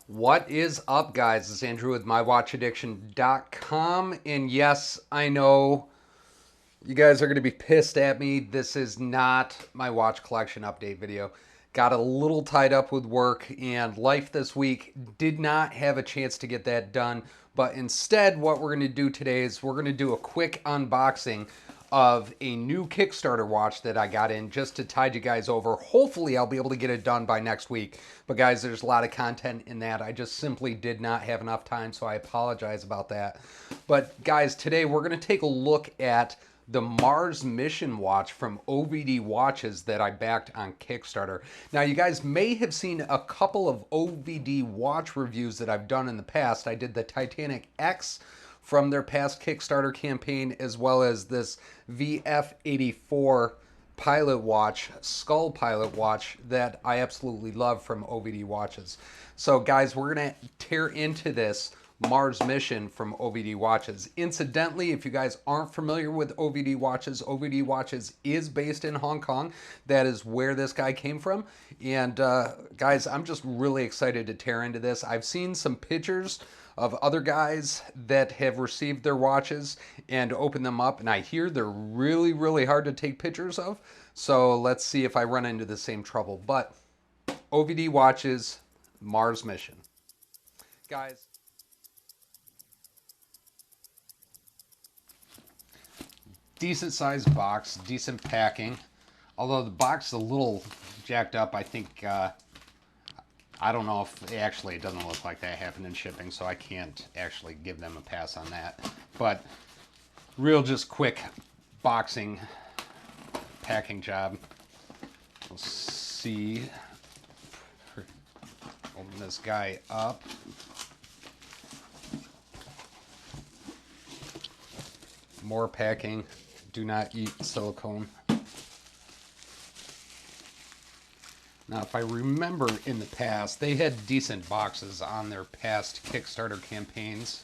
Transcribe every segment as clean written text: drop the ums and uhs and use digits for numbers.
What is up, guys? It's Andrew with MyWatchAddiction.com. And yes, I know you guys are going to be pissed at me. This is not my watch collection update video. Got a little tied up with work and life this week. Did not have a chance to get that done. But instead, what we're going to do today is we're going to do a quick unboxing of a new Kickstarter watch that I got in just to tide you guys over. Hopefully, I'll be able to get it done by next week. But guys, there's a lot of content in that. I just simply did not have enough time, so I apologize about that. But guys, today we're going to take a look at the Mars mission watch from OVD Watches that I backed on Kickstarter. Now, you guys may have seen a couple of OVD watch reviews that I've done in the past. I did the Titanic X from their past Kickstarter campaign, as well as this VF84 pilot watch, skull pilot watch, that I absolutely love from OVD Watches. So guys, we're gonna tear into this Mars mission from OVD Watches. Incidentally, if you guys aren't familiar with OVD Watches is based in Hong Kong. That is where this guy came from. And guys, I'm just really excited to tear into this. I've seen some pictures of other guys that have received their watches and opened them up, and I hear they're really, really hard to take pictures of. So let's see if I run into the same trouble. But OVD Watches, Mars mission. Guys, decent sized box, decent packing. Although the box is a little jacked up, I think, I don't know if it doesn't look like that happened in shipping, so I can't actually give them a pass on that. But real just quick boxing packing job. We'll see. Open this guy up. More packing. Do not eat silicone. Now, if I remember in the past, they had decent boxes on their past Kickstarter campaigns.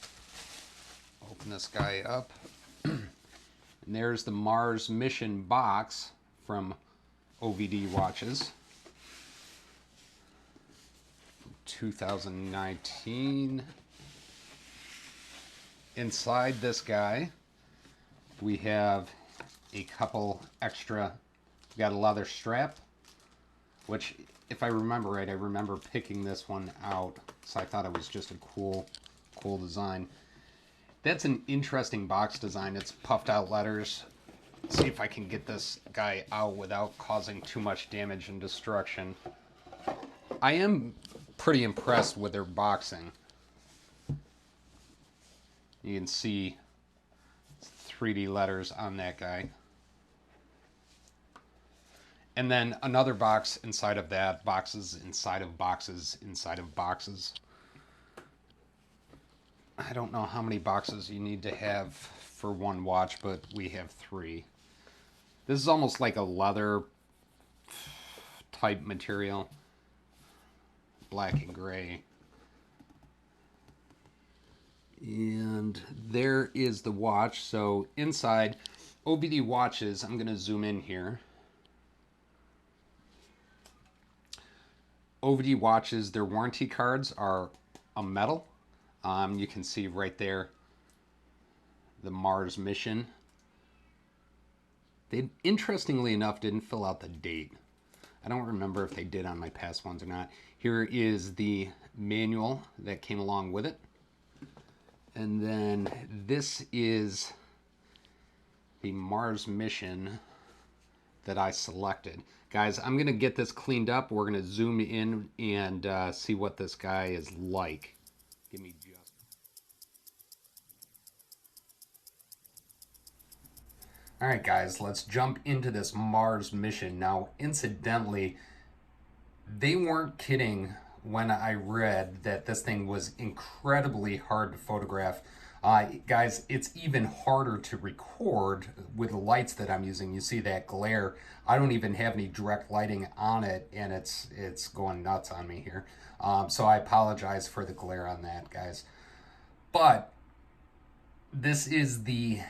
Open this guy up. And there's the Mars mission box from OVD Watches. 2019. Inside this guy, we have a couple extra. We got a leather strap, which, if I remember right, I remember picking this one out, so I thought it was just a cool design. That's an interesting box design. It's puffed out letters. Let's see if I can get this guy out without causing too much damage and destruction. I am pretty impressed with their boxing. You can see 3D letters on that guy. And then another box inside of that, boxes inside of boxes inside of boxes. I don't know how many boxes you need to have for one watch, but we have 3. This is almost like a leather type material. Black and gray. And there is the watch. So inside OVD Watches, I'm going to zoom in here. OVD Watches, their warranty cards are a metal. You can see right there the Mars mission. They, interestingly enough, didn't fill out the date. I don't remember if they did on my past ones or not. Here is the manual that came along with it. And then this is the Mars mission that I selected. Guys, I'm going to get this cleaned up. We're going to zoom in and see what this guy is like. Give me just... Alright guys, let's jump into this Mars mission. Now, incidentally, they weren't kidding when I read that this thing was incredibly hard to photograph. Guys, it's even harder to record with the lights that I'm using. You see that glare. I don't even have any direct lighting on it, and it's going nuts on me here. So I apologize for the glare on that, guys. But this is the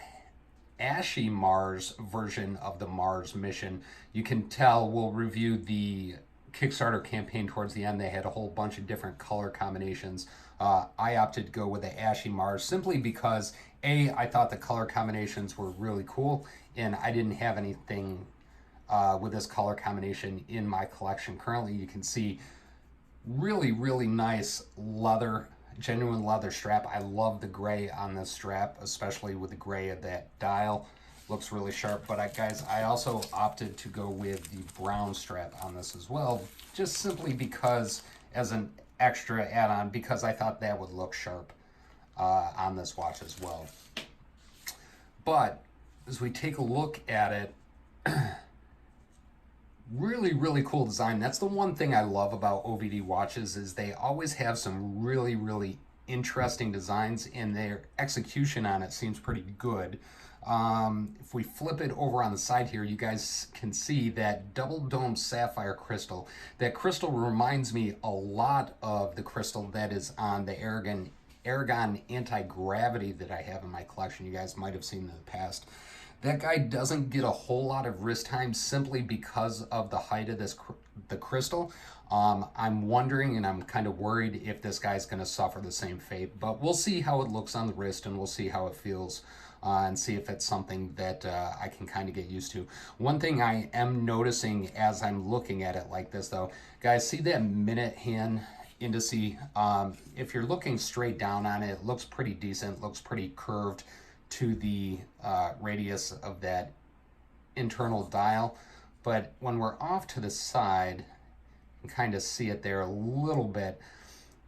Ashy Mars version of the Mars mission. You can tell we'll review the Kickstarter campaign towards the end, they had a whole bunch of different color combinations. I opted to go with the Ashy Mars simply because I thought the color combinations were really cool, and I didn't have anything with this color combination in my collection. Currently, you can see really nice leather, genuine leather strap. I love the gray on this strap, especially with the gray of that dial. Looks really sharp. But guys, I also opted to go with the brown strap on this as well, just simply because, as an extra add-on, because I thought that would look sharp on this watch as well. But as we take a look at it, really cool design. That's the one thing I love about OVD watches, is they always have some really interesting designs, and their execution on it seems pretty good. If we flip it over on the side here, you guys can see that double dome sapphire crystal. That crystal reminds me a lot of the crystal that is on the Aragon anti-gravity that I have in my collection. You guys might have seen in the past. That guy doesn't get a whole lot of wrist time simply because of the height of the crystal. I'm wondering, and I'm kind of worried, if this guy's going to suffer the same fate. But we'll see how it looks on the wrist, and we'll see how it feels, and see if it's something that I can kind of get used to. One thing I am noticing as I'm looking at it like this, though, guys, see that minute hand indice? If you're looking straight down on it, it looks pretty decent, looks pretty curved to the radius of that internal dial. But when we're off to the side, you can kind of see it there a little bit.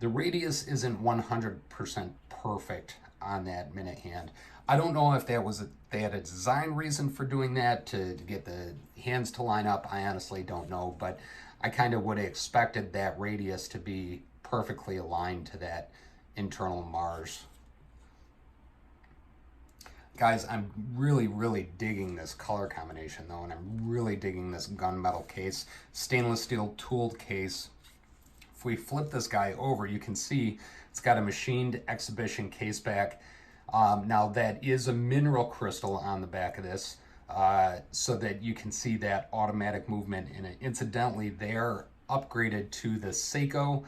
The radius isn't 100% perfect on that minute hand. I don't know if that was they had a design reason for doing that to get the hands to line up. I honestly don't know, but I kind of would have expected that radius to be perfectly aligned to that internal Mars. Guys, I'm really digging this color combination though, and I'm really digging this gunmetal case, stainless steel tooled case. If we flip this guy over, you can see it's got a machined exhibition case back. Now that is a mineral crystal on the back of this, so that you can see that automatic movement in it. Incidentally, they're upgraded to the Seiko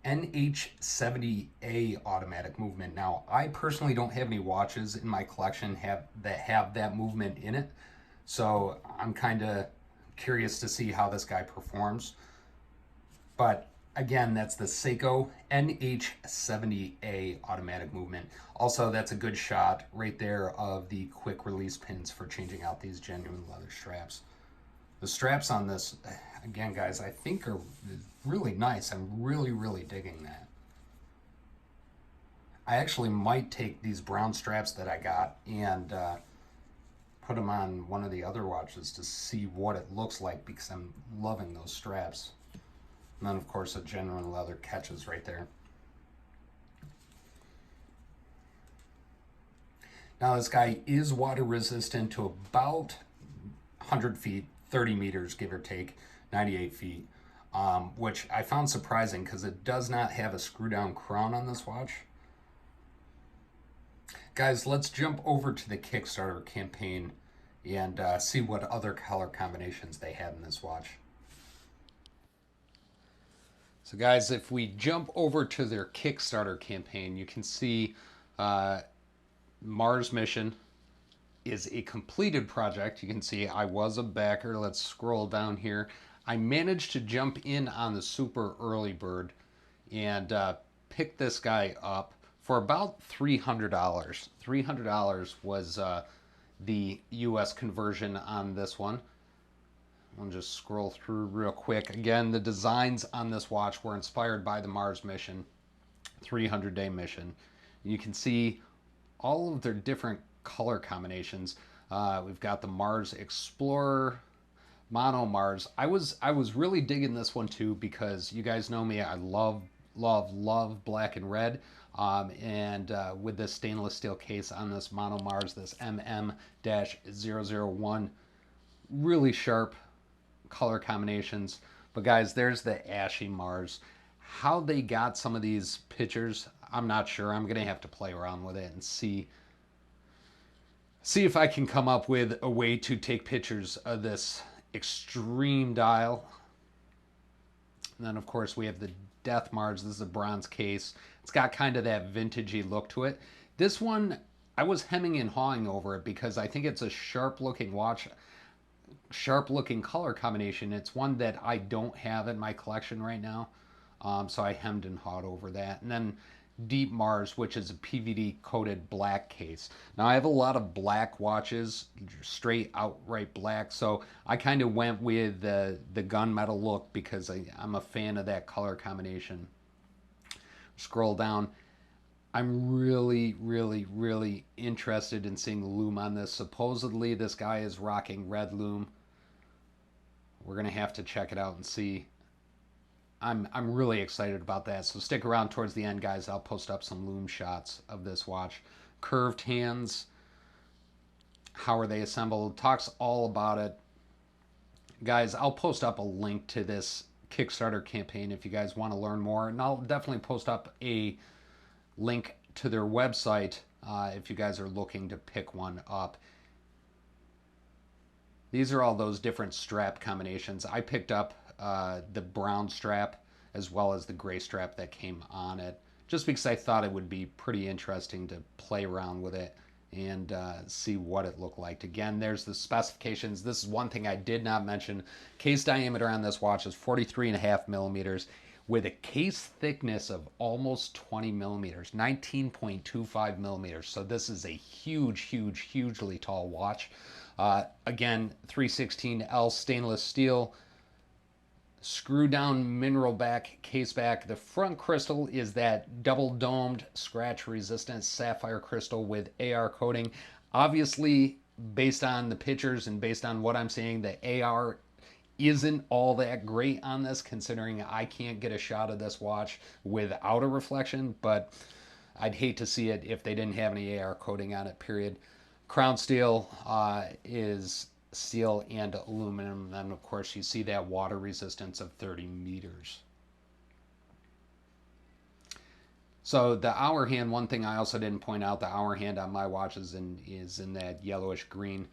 NH70A Automatic Movement. Now, I personally don't have any watches in my collection that have that movement in it, so I'm kind of curious to see how this guy performs. But again, that's the Seiko NH70A Automatic Movement. Also, that's a good shot right there of the quick release pins for changing out these genuine leather straps. The straps on this, again, guys, I think are really nice. I'm really digging that. I actually might take these brown straps that I got and put them on one of the other watches to see what it looks like, because I'm loving those straps. And then, of course, a genuine leather catches right there. Now, this guy is water resistant to about 100 feet, 30 meters, give or take, 98 feet, which I found surprising because it does not have a screw down crown on this watch. Guys, let's jump over to the Kickstarter campaign and see what other color combinations they had in this watch. So guys, if we jump over to their Kickstarter campaign, you can see Mars Mission is a completed project. You can see I was a backer. Let's scroll down here. I managed to jump in on the super early bird and pick this guy up for about $300. $300 was the US conversion on this one. I'll just scroll through real quick. Again, the designs on this watch were inspired by the Mars mission, 300-day mission. You can see all of their different color combinations. We've got the Mars Explorer, Mono Mars. I was really digging this one too, because you guys know me, I love black and red. With this stainless steel case on this Mono Mars, this MM-001, really sharp color combinations. But guys, there's the Ashy Mars. How they got some of these pictures, I'm not sure. I'm gonna have to play around with it and see if I can come up with a way to take pictures of this extreme dial. And then, of course, we have the Death Mars. This is a bronze case. It's got kind of that vintagey look to it. This one, I was hemming and hawing over it because I think it's a sharp-looking watch, sharp-looking color combination. It's one that I don't have in my collection right now. So I hemmed and hawed over that. And then Deep Mars, which is a PVD coated black case. Now I have a lot of black watches, straight outright black, so I kind of went with the gunmetal look because I'm a fan of that color combination. Scroll down. I'm really, really, really interested in seeing the lume on this. Supposedly this guy is rocking red lume. We're gonna have to check it out and see. I'm really excited about that. So stick around towards the end, guys. I'll post up some lume shots of this watch. Curved hands. How are they assembled? Talks all about it. Guys, I'll post up a link to this Kickstarter campaign if you guys want to learn more. And I'll definitely post up a link to their website if you guys are looking to pick one up. These are all those different strap combinations. I picked up the brown strap as well as the gray strap that came on it, just because I thought it would be pretty interesting to play around with it and see what it looked like. Again, there's the specifications. This is one thing I did not mention. Case diameter on this watch is 43.5 millimeters with a case thickness of almost 20 millimeters, 19.25 millimeters. So this is a huge, huge, hugely tall watch. Again, 316L stainless steel, screw down mineral back case back. The front crystal is that double domed scratch resistant sapphire crystal with AR coating. Obviously, based on the pictures and based on what I'm seeing, the AR isn't all that great on this, considering I can't get a shot of this watch without a reflection, but I'd hate to see it if they didn't have any AR coating on it, period. Crown steel is steel and aluminum, and then of course you see that water resistance of 30 meters. So the hour hand, one thing I also didn't point out, the hour hand on my watch is in that yellowish green.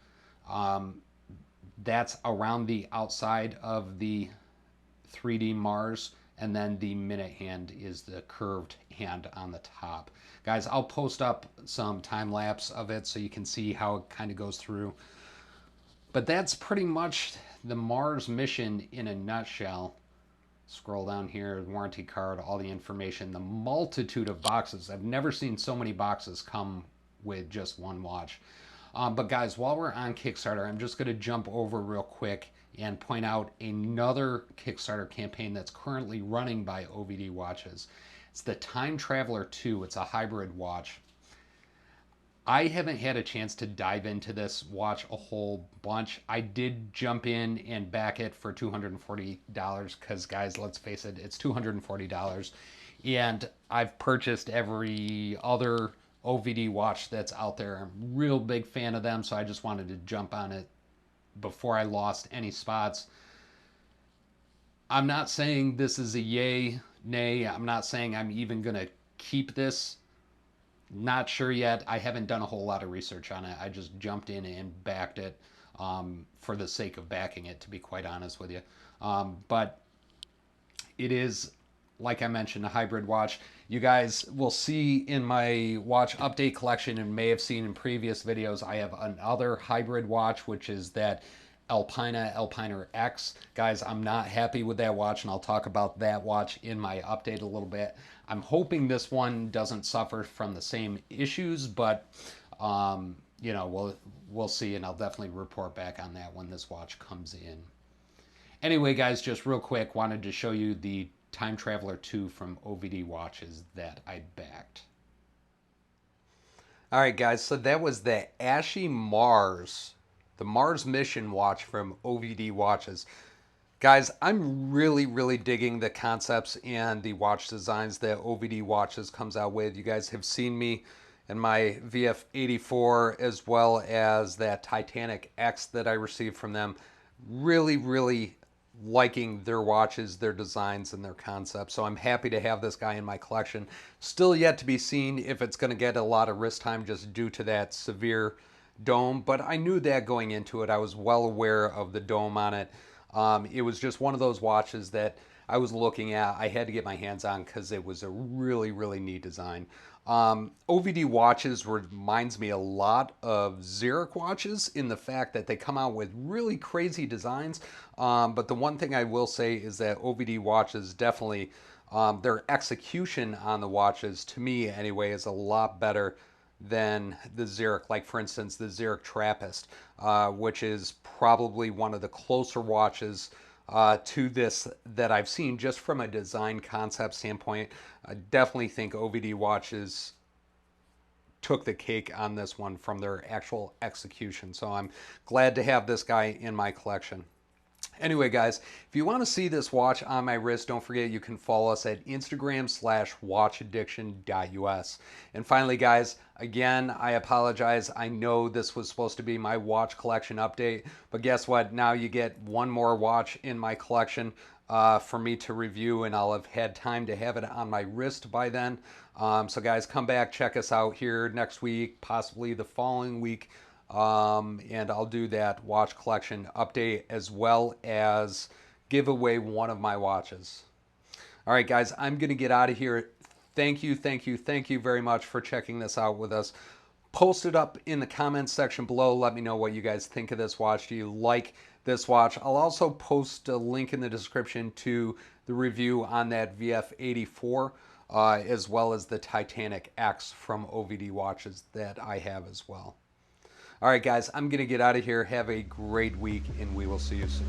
That's around the outside of the 3D Mars, and then the minute hand is the curved hand on the top. Guys, I'll post up some time lapse of it so you can see how it kind of goes through. But that's pretty much the Mars mission in a nutshell. Scroll down here, warranty card, all the information, the multitude of boxes. I've never seen so many boxes come with just one watch. But guys, while we're on Kickstarter, I'm just going to jump over real quick and point out another Kickstarter campaign that's currently running by OVD Watches. It's the Time Traveler 2. It's a hybrid watch. I haven't had a chance to dive into this watch a whole bunch. I did jump in and back it for $240 because, guys, let's face it, it's $240. And I've purchased every other OVD watch that's out there. I'm a real big fan of them, so I just wanted to jump on it before I lost any spots. I'm not saying this is a yay, nay. I'm not saying I'm even going to keep this. Not sure yet. I haven't done a whole lot of research on it. I just jumped in and backed it for the sake of backing it, to be quite honest with you. But it is, like I mentioned, a hybrid watch. You guys will see in my watch update collection and may have seen in previous videos, I have another hybrid watch, which is that Alpina X. Guys, I'm not happy with that watch, and I'll talk about that watch in my update a little bit. I'm hoping this one doesn't suffer from the same issues, but you know, we'll see, and I'll definitely report back on that when this watch comes in. Anyway, guys, just real quick, wanted to show you the Time Traveler 2 from OVD Watches that I backed. All right, guys, so that was the Ashy Mars, the Mars mission watch from OVD Watches. Guys, I'm really, really digging the concepts and the watch designs that OVD Watches comes out with. You guys have seen me in my VF84 as well as that Titanic X that I received from them. Really, really liking their watches, their designs, and their concepts. So I'm happy to have this guy in my collection. Still yet to be seen if it's going to get a lot of wrist time just due to that severe dome, but I knew that going into it. I was well aware of the dome on it. It was just one of those watches that I was looking at. I had to get my hands on because it was a really, really neat design. OVD Watches reminds me a lot of Xeric watches in the fact that they come out with really crazy designs. But the one thing I will say is that OVD Watches definitely, their execution on the watches, to me anyway, is a lot better than the Xeric. Like, for instance, the Xeric Trappist, which is probably one of the closer watches to this that I've seen just from a design concept standpoint. I definitely think OVD Watches took the cake on this one from their actual execution. So I'm glad to have this guy in my collection. Anyway, guys, if you want to see this watch on my wrist, don't forget you can follow us at Instagram/watchaddiction.us. And finally, guys, again, I apologize. I know this was supposed to be my watch collection update, but guess what? Now you get one more watch in my collection for me to review, and I'll have had time to have it on my wrist by then. So, guys, come back, check us out here next week, possibly the following week. And I'll do that watch collection update as well as give away one of my watches. All right, guys, I'm going to get out of here. Thank you very much for checking this out with us. Post it up in the comments section below. Let me know what you guys think of this watch. Do you like this watch? I'll also post a link in the description to the review on that VF84, as well as the Titanic X from OVD Watches that I have as well. All right, guys, I'm going to get out of here. Have a great week, and we will see you soon.